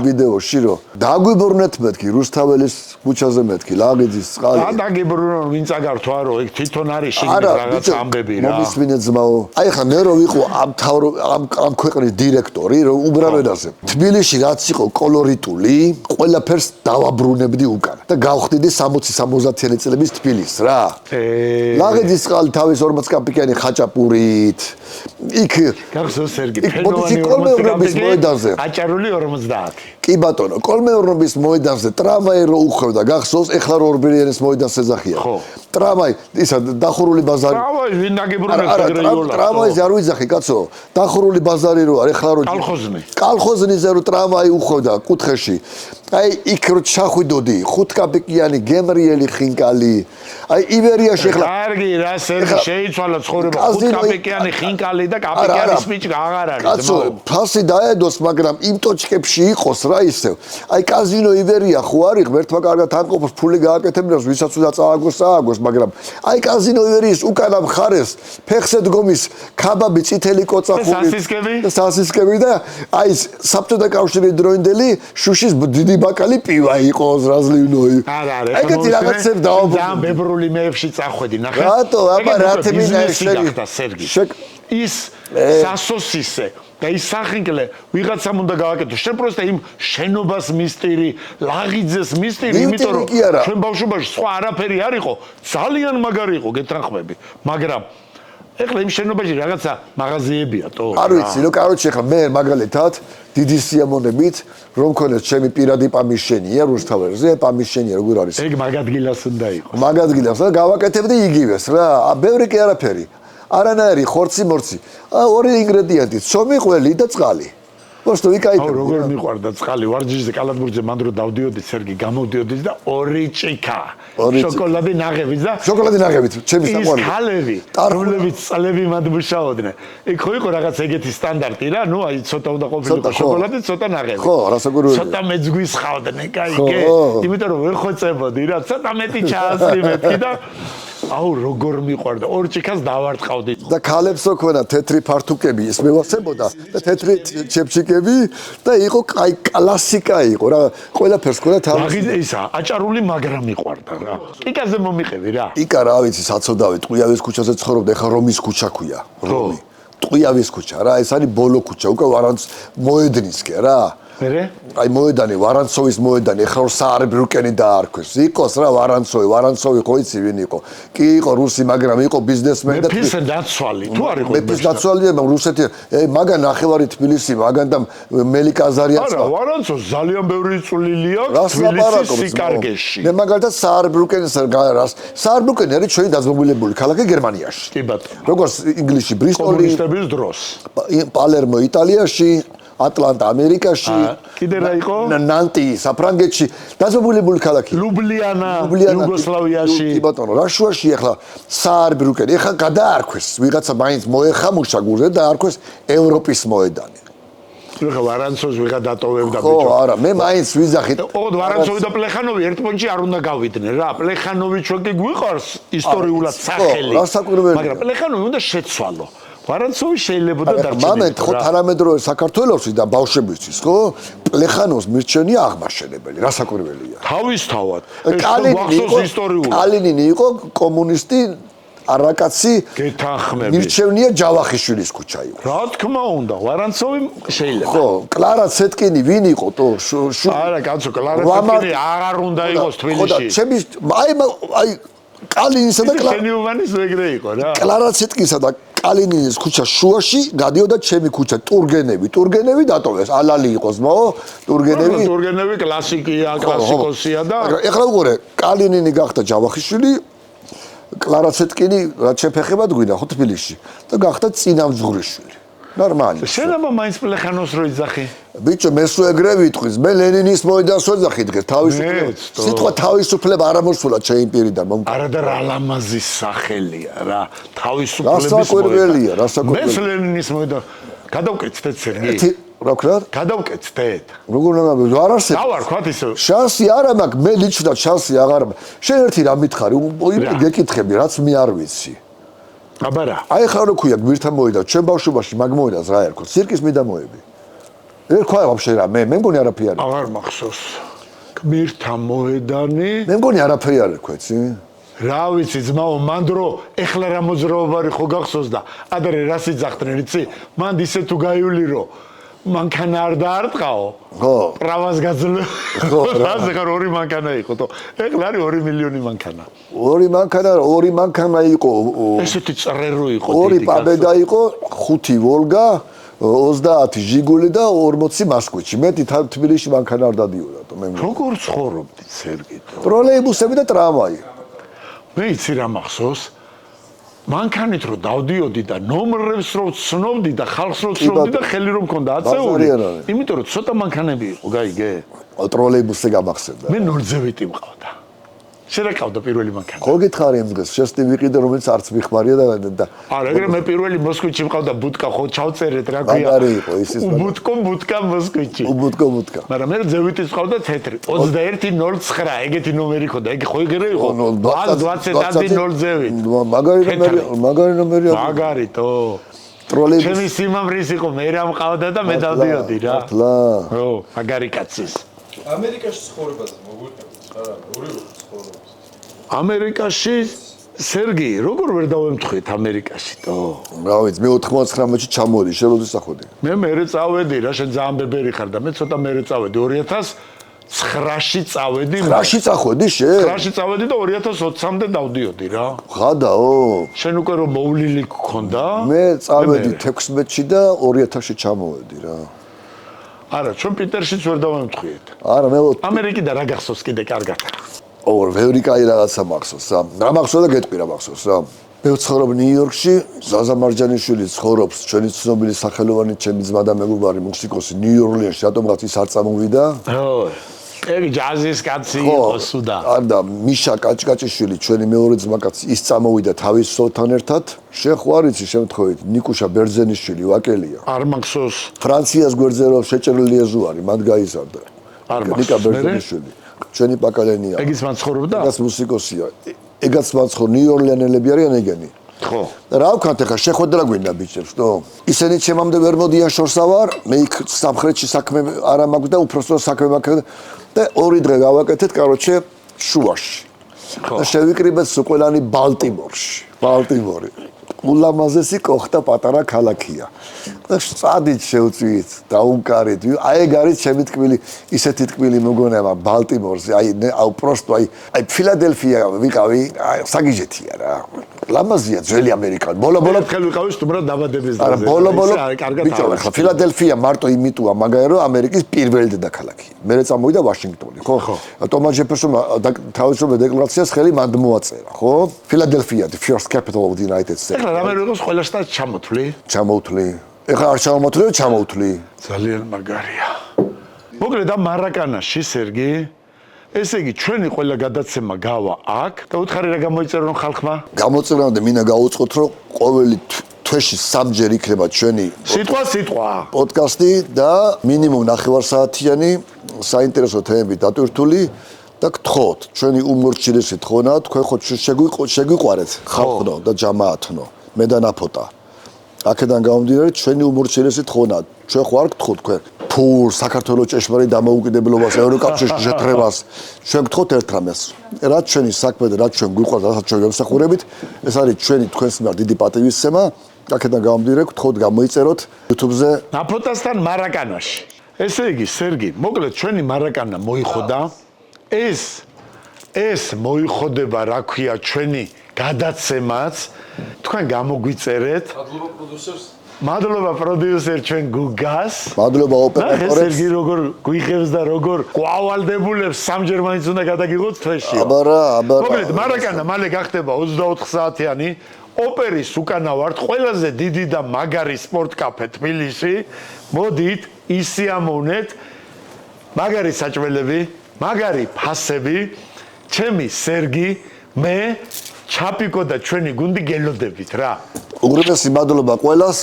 ვიდეოში რომ დაგვიბრუნეთ მეთქი რუსთაველის ქუჩაზე მეთქი ლაღიძის წყალი და დაგიბრუნო ვინ წაგართვა რომ ეგ თვითონ არის შიგნით რაღაც ამბები რა მომისმინე ძმაო აი ხა მე რო ვიყო ამ ქვეყნის დირექტორი რომ უბრალოდაზე თბილისში რაც იყო კოლორიტული ყველაფერს დავაბრუნებდი უკან და გავხდიდი 60-70 წლების თბილისს რა ლაღიძის წყალი თავის 40 კაპიკიანი ხაჭაპურით იქ გახსოვს სერგი კოლმეურნობის მოედანზე აჭარული 50 კი ბატონო კოლმეურნობის მოედანზე ტრამვაი რო უხვევდა გახსოვს ეხლა რო ორბელიანის მოედანს ეძახიან ხო ტრამვაი ისა დახურული ბაზარი ტრამვაი ვინ დაგიბრუნებს ტრამვაიზე არ ვიძახი კაცო დახურული ბაზარი რო არის ეხლა რო კალხოზნიზე რო ტრამვაი უხვევდა კუთხეში აი იქ რო ჩახვიდოდი 5 კაპიკიანი გემრიელი ხინკალი აი ივერიაში ეხლა კარგი რა სერგი შეიცვალა ცხოვრება 5 კაპიკიანი ხინკალი და კაპიკიანი სპიჩი აღარ არის კაცო ფასი დაედოს მაგრამ იმ ტოჩკებში იყოს რა ისევ აი კაზინო ივერია ხო არის ღმერთმა კარგად ამყოფოს ფული გააკეთებინოს ვისაც უნდა წააგოს მაგრამ აი კაზინო ივერიის უკანა მხარეს ფეხზე დგომის ქაბაბი წითელი კოწახური სასისკები და აი საბჭოთა კავშირის დროინდელი შუშის დიდი ბაკალი პივა იყოს რაზლინოი არა ეგეთი რაღაცებს ძალიან ბევრი მეებში წახვედი ნახე რატო აბა რა თემინა სერგი ის სასოსისე და ის სახინკლე ვიღაცამ უნდა გააკეთო შენ პროსტა იმ შენობას მისტირი ლაღიძეს მისტირი იმიტომ რომ ჩვენ ბავშვობაში სხვა არაფერი არ იყო ძალიან მაგარი იყო გეთანხმები მაგრამ ეხლა იმ შენობაში რაღაცა მაღაზიებია თო არ ვიცი რომ კაროჩე ეხლა მე მაგალითად დიდი სიამოვნებით რომ მქონეს ჩემი პირადი პამიშენია რუსთაველზე პამიშენია როგორ არის ეგ მაგადგილას უნდა იყოს მაგადგილას და გავაკეთებდი იგივეს რა ბევრი კი არაფერი არანაირი ხორცი მორცი ორი ინგრედიენტი ცომი ყველი და წყალი просто ვიკაიფე როგორ მიყვარდა წყალი ვარჯიშზე კალათბურთზე მანდ რო დავდიოდი სერგი გამოვდიოდი და ორი ჭიქა შოკოლადი ნაღებით და შოკოლადი ნაღებით ჩემი საყვარელი ის ქალები რომლებიც წლები მანდ მუშაობდნენ იქ ხო იყო რაღაც ეგეთი სტანდარტი რა ნუ აი ცოტა უნდა ყოფილიყო შოკოლადი ცოტა ნაღები ხო რასაკვირველია ცოტა მეძგვის ხავდნენ კაიგე იმიტომ რომ ვერ ხოცებოდი რა ცოტა მეტი ჩაასწრი მეთქი და აუ როგორ მიყვარდა ორ ჭიქას დავარტყავდი და ქალებს რო ქონა თეთრი ფართუკები ის მევასებოდა და თეთრი ჩეფჩიკები და იყო კაი კლასიკა იყო რა ყველაფერს ქონა თავი ისა აჭარული მაგრამ მიყვარდა რა კიკაზე მომიყევი რა იკა რა ვიცი საცოდავი ტყუიავის ქუჩაზე ცხოვრობდა ეხა რომის ქუჩა ქვია რომი ტყუიავის ქუჩა რა ეს არის ბოლო ქუჩა უკვე ვარანც მოედნისკენ რა მერე აი მოედანი ვარანცოვის მოედანი ეხლა საარბრუკენი დაარქვეს იყოს რა ვარანცოვი ხო იცი ვინ იყო კი იყო რუსი მაგრამ იყო ბიზნესმენი და მეფის დაცვალი თუ არ იყო მეფის დაცვალია რუსეთი მაგან ნახევარი თბილისი მაგან და მელიკაზარია არა ვარანცოს ძალიან ბევრი წვლილი აქვს თბილისის სიკარგეში მე მაგალითად საარბრუკენი არის ჩვენი დაძმობილებული ქალაქი გერმანიაში კი ბატონო როგორც ინგლისში ბრისტოლი კომუნისტების დროს პალერმო იტალიაში ატლანტა ამერიკაში კიდე რა იყო ნანტი საფრანგეთში დაძმობილებული ქალაქი ლუბლიანა იუგოსლავიაში კი ბატონო რაშუაში ახლა საარბრუკენი ახლა გადაარქვეს ვიღაცა მაინც მოეხამუშა გურზე და არქვეს ევროპის მოედანი ხა ვარანცოვს ვიღა დატოვებდა ბიჭო ხო არა მე მაინც ვიზახით ოღონდ ვარანცოვი და პლეხანოვი ერთ პონჩი არ უნდა გავიდნენ რა პლეხანოვი ჩვენ კი გვიყვარს ისტორიულად სახელი მაგრამ პლეხანოვი უნდა შეცვალო ვარანცოვი შეიძლება და დარჩენილიყო. მომენტ ხო თანამედროვე საქართველოსი და ბავშვებისთვის ხო პლეხანოვს მირჩენია აღმაშენებელი, რასაკვირველია. თავისთავად. კალინინი იყო კომუნისტი არაკაცი გეთანხმები. მირჩენია ჯავახიშვილის ქუჩა იყო. რა თქმა უნდა, ვარანცოვი შეიძლება. ხო, კლარა ცეტკინი ვინ იყო თო? არა, კაცო, კლარა ცეტკინი აღარ უნდა იყოს თბილისში. ხო და ჩემი აი კალინისა და კენიოვანის ეგრე იყო რა. კლარა ცეტკინსა და კალინინის ქუჩა შუაში გადიოდა ჩემი ქუჩა ტურგენევი დატოვეს ალალი იყოს მო ტურგენევი კლასიკოსია და ეხლა უყურე კალინინი გახდა ჯავახიშვილი კლარა ცეტკინი რაც შეფეხებად გვიდა ხო თბილისში და გახდა წინამძღვრიშვილი ნორმალი შეიძლება მაინც პლეხანოს რო იძახი ბიჭო მე სულ ეგრე ვიტყვის მე ლენინის მოედანს ვეძახი დღეს სიტყვა თავისუფლება არ მოსულა ჩემი პირიდან არა და რა ლამაზის სახელია რა თავისუფლების რასაკვირველია მე ლენინის მოედან გადავკეთეთ სერგი რა ვქნა გადავკეთეთ როგორ უნდა არ არსებობს დავარქვათ ისე შანსი არ მაქვს მე ლიჩნად შანსი აღარ შენ ერთი რა მითხარი გეკითხები რაც მე არ ვიცი აბარა აი ხარ რო ქვია გვირთა მოიდა ჩვენ ბავშვობაში მაგ მოედანს რა ერქვა ცირკის მიდამოები ერქვა ვაფშე რა მე მგონი არაფერი არ აღარ მახსოვს გვირთა მოედანი მე მგონი არაფერი არ ერქვა იცი რა ვიცი ძმაო მანდრო ეხლა რა მოძრაობარი ხო გახსოვს და ადრე რას იძახდნენ იცი მანდ ისე თუ გაივლი რომ მანქანა არ დაარტყაო ხო პრავას გაძლო ხო რაზე ხარ 2 მანქანა იყო თო ეხლა არის 2 მილიონი მანქანა 2 მანქანა იყო ესეთი წრერო იყო 2 პაბედა იყო 5 ვოლგა 30 ჟიგული და 40 მასკვიჩი მეტი თბილისში მანქანა არ დადიოდა თო მე როგორ ცხოვრობდით სერგი ტროლეიბუსები და ტრამვაი მე იცი რა მახსოვს მანქანით რო დავდიოდი და ნომრებს რო ცნობდი და ხალხს რო ცნობდი და ხელი რომ მქონდა აწეული იმიტომ რომ ცოტა მანქანები იყო გაიგე ტროლეიბუსზე გამახსენდა მე 0-ზე ვიტი მყავდა შერაკავდა პირველი მანქანა ხო გითხარი იმ დღეს შესტი ვიყიდე რომელიც არც მიხმარია და არა ეგრე მე პირველი მოსკვიჩი მყავდა ბუტკა ხო ჩავწერეთ რა ქვია მაგარი იყო ისის ბუტკა მოსკვიჩი ბუტკა მაგრამ მე ზევიტის მყავდა თეთრი 2109 ეგეთი ნომერი ხო და ეგ ხო ეგრე იყო 20 მაგარი ნომერია მაგარითო ტროლეიბუსი ჩემი სიმამრის იყო მე რა მყავდა და მე დავდიოდი რა ხო მაგარი კაცის ამერიკაში ცხოვრებაზე მოგვიყევით არა ორივე ამერიკაში სერგი როგორ ვერ დავემთხვით ამერიკაში თო რა ვიცი მე 99-ში ჩამოვედი შენ როდის ახოდი მე წავედი რა შენ ძალიან ბებერი ხარ და მე ცოტა მერე წავედი 2009-ში წავედი 9-ში წახვედი შენ 9-ში წავედი და 2020-მდე დავდიოდი რა ხადაო შენ უკვე რომ მოვლილი გქონდა მე წავედი 16-ში და 2000-ში ჩამოვედი რა არა ჩვენ პიტერშიც ვერ დავემთხვით არა მე ამერიკიდან რა გახსოვს კიდე კარგად ბევრი კაი რაღაცა მახსოვს რა მახსოვს და გეტყვი რა მახსოვს რა მე ვცხოვრობ ნიუ-იორკში ზაზა მარჯანიშვილი ცხოვრობს ჩვენი ცნობილი სახელოვანი ჩემი ძმა და მეგობარი მუსიკოსი ნიუ-ორლიანში რატომღაც ის არ წამოვიდა ო ეგ ჯაზის კაცი იყო სუდა და მიშა კაჭკაჭიშვილი ჩვენი მეორე ძმაკაცი ის წამოვიდა თავის სოლთან ერთად შენ ხო არ იცი შემთხვევით ნიკუშა ბერძენიშვილი ვაკელია არ მახსოვს ფრანციას გვერდზე რომ შეჭრილი ეზუარი მათ გაიზარდა არ ნიკა ბერძენიშვილი ჩვენი პაკალენია ეგ ის მან ცხოვრობდა ეს მუსიკოსია ეგაც მაცხო ნიუ-ორლიანელები არიან ეგენი. ხო. რა ვქნათ ახლა შეხვედრა გვინდა ბიჭებს, ნო? ისინი ჩემამდე ვერ მოდიან შორსავარ, მე იქ სამხრეთში საქმე არა მაქვს და უпросто საქმე მაქვს და 2 დღე გავაკეთეთ, короче, შუაში. და შევიკრიბეთ სუყელანი ბალტიმორში. ბალტიმორი. ულამაზესი კოხტა პატარა ქალაქია. და სწადით შევწვით, დაუნკარით. აი ეგ არის ჩემი თქმილი, ისეთი თქმილი მოგონება ბალტიმორზე, აი უпросто აი ფილადელფია ვიყავი, საგიჟეთია რა. ლამაზია ძველი ამერიკა. ბოლო ხელი ვიყავი სტუმრად დაბადების არა დღეზე. ბოლო კარგად ბიჭო ხა ფილადელფია მარტო იმიტოა მაგარი რომ ამერიკის პირველი დედაქალაქია. მერე წამოვიდა ვაშინგტონი, ხო? ტომას ჯეფერსონმა თავისუფლად დეკლარაციას ხელი მანდ მოაწერა, ხო? ფილადელფია the first capital of the United States. ეხლა რამე როგორც ყველა შტატს ჩამოთვლი? ჩამოვთვლი. ეხლა არ ჩამოვთვლი, ჩამოვთვლი. ძალიან მაგარია. მოკლედ ამ მარაკანაში სერგი ესე იგი ჩვენი ყველა გადაცემა გავა აქ და უთხარი რა გამოიწერონ ხალხმა? გამოწერამდე მინდა გაუწყოთ რომ ყოველი თვეში 3 ჯერ იქნება ჩვენი სიტყვა პოდკასტი და მინიმუმ 9 საათიანი საინტერესო თემები დატვირთული და გთხოვთ ჩვენი უმორჩილესი თხოვნა თქვენ ხო შეგვიყვარეთ ხალხო და ჯამაათნო მე და ნაფოტა აქედან გამომდინარე ჩვენი უმორჩილესი თხოვნა ჩვენ ხო არ გთხოვთ თქვენ ფულ საქართველოს ჭეშმარიტ დამოუკიდებლობას ევროკავშირში შეთრებას ჩვენ გთხოვთ ერთ რამეს რაც ჩვენი საქმე და რაც ჩვენ გვიყვარს რასაც ჩვენ ვემსახურებით ეს არის ჩვენი თქვენს მიმართ დიდი პატივისცემა აქედან გამომდინარე გთხოვთ გამოიწეროთ YouTube-ზე ნაფოტასთან მარაკანაში ესე იგი სერგი მოკლედ ჩვენი მარაკანა მოიხოდა ეს მოიხოდება რა ქვია ჩვენი გადაცემაც თქვენ გამოგვიწერეთ მადლობა პროდიუსერ ჩვენ გუგას მადლობა ოპერატორებს სერგი როგორ გვიღებს და როგორ ყვალდებულებს სამჯერ მაინც უნდა გადაგიღოთ თვეში აბარა მოკლედ მარაკანა მალე გახდება 24 საათიანი ოპერის უკანა ვართ ყველაზე დიდი და მაგარი სპორტკაფე თბილისში მოდით ისიამოვნეთ მაგარი საჭმელები მაგარი ფასები ჩემი სერგი მე ჩაპიკო და ჩვენი გუნდი გელოდებით რა უგრემესი მადლობა ყველას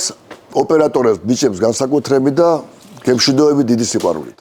ოპერატორებს ბიჭებს განსაკუთრებით და გემშვიდობებით დიდი სიყვარულით